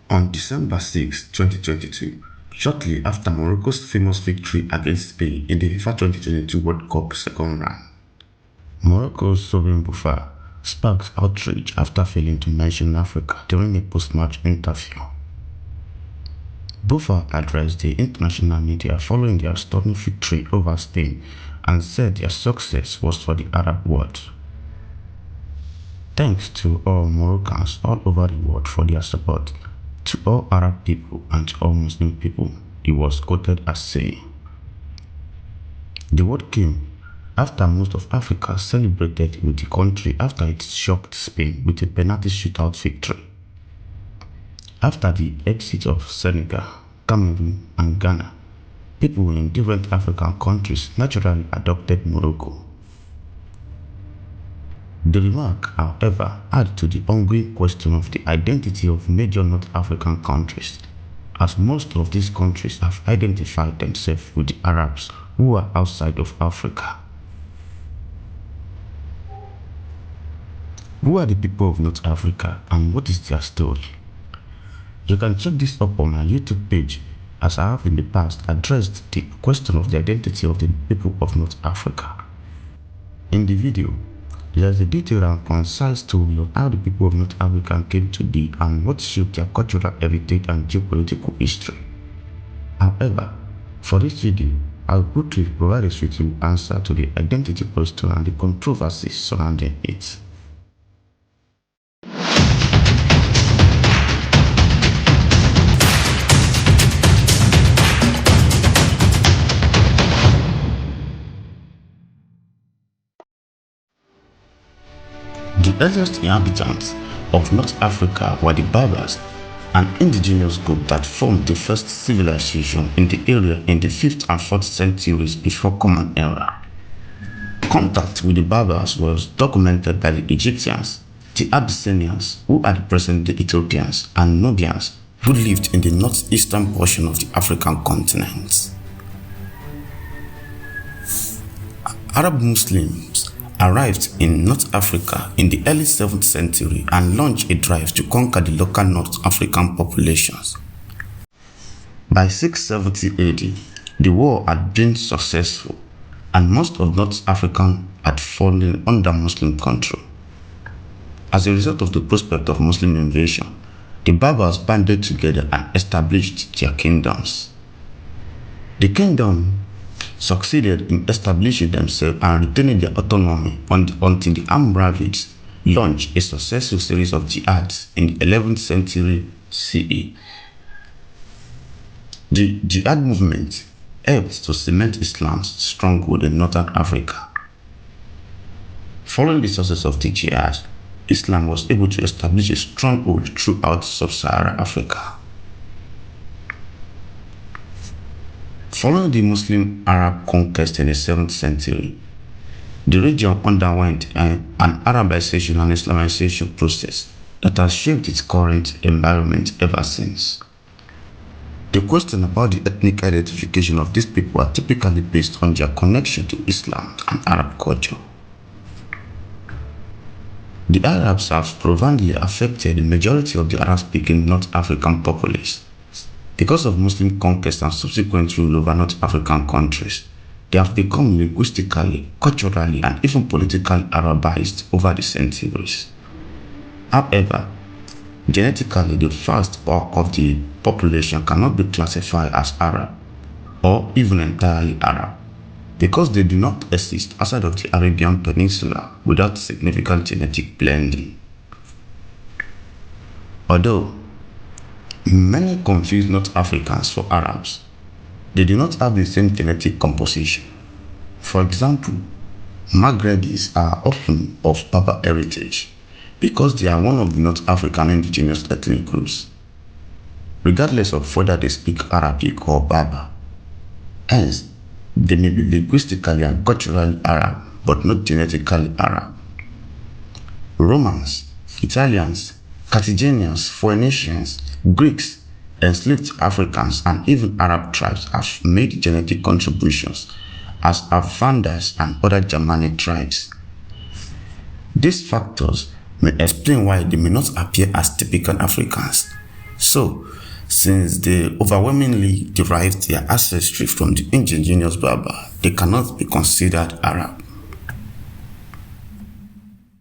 On December 6, 2022, shortly after Morocco's famous victory against Spain in the FIFA 2022 World Cup second round, Morocco's sovereign Bouffa sparked outrage after failing to mention Africa during a post-match interview. Bouffa addressed the international media following their stunning victory over Spain and said their success was for the Arab world. Thanks to all Moroccans all over the world for their support, to all Arab people and to all Muslim people, he was quoted as saying. The word came after most of Africa celebrated with the country after it shocked Spain with a penalty shootout victory. After the exit of Senegal, Cameroon and Ghana, people in different African countries naturally adopted Morocco. The remark, however, adds to the ongoing question of the identity of major North African countries, as most of these countries have identified themselves with the Arabs who are outside of Africa. Who are the people of North Africa and what is their story? You can check this up on my YouTube page, as I have in the past addressed the question of the identity of the people of North Africa. In the video, there is a detailed and concise story of how the people of North Africa came to be and what shaped their cultural heritage and geopolitical history. However, for this video, I will quickly provide a suitable answer to the identity question and the controversies surrounding it. The earliest inhabitants of North Africa were the Berbers, an indigenous group that formed the first civilization in the area in the 5th and 4th centuries before Common Era. Contact with the Berbers was documented by the Egyptians, the Abyssinians, who are the present-day Ethiopians, and Nubians, who lived in the northeastern portion of the African continent. Arab Muslims arrived in North Africa in the early 7th century and launched a drive to conquer the local North African populations. By 670 AD, the war had been successful, and most of North Africa had fallen under Muslim control. As a result of the prospect of Muslim invasion, the Berbers banded together and established their kingdoms. The kingdom succeeded in establishing themselves and retaining their autonomy until the Almoravids launched a successful series of jihads in the 11th century CE. The jihad movement helped to cement Islam's stronghold in northern Africa. Following the success of the jihad, Islam was able to establish a stronghold throughout sub-Saharan Africa. Following the Muslim-Arab conquest in the 7th century, the region underwent an Arabization and Islamization process that has shaped its current environment ever since. The question about the ethnic identification of these people are typically based on their connection to Islam and Arab culture. The Arabs have profoundly affected the majority of the Arab-speaking North African populace. Because of Muslim conquest and subsequent rule over North African countries, they have become linguistically, culturally, and even politically Arabized over the centuries. However, genetically, the vast bulk of the population cannot be classified as Arab, or even entirely Arab, because they do not exist outside of the Arabian Peninsula without significant genetic blending. Although many confuse North Africans for Arabs, they do not have the same genetic composition. For example, Maghrebis are often of Berber heritage because they are one of the North African indigenous ethnic groups, regardless of whether they speak Arabic or Berber. Hence, they may be linguistically and culturally Arab, but not genetically Arab. Romans, Italians, Carthaginians, Phoenicians, Greeks, enslaved Africans, and even Arab tribes have made genetic contributions, as have Vandals and other Germanic tribes. These factors may explain why they may not appear as typical Africans, So, since they overwhelmingly derived their ancestry from the indigenous Berber, they cannot be considered Arab.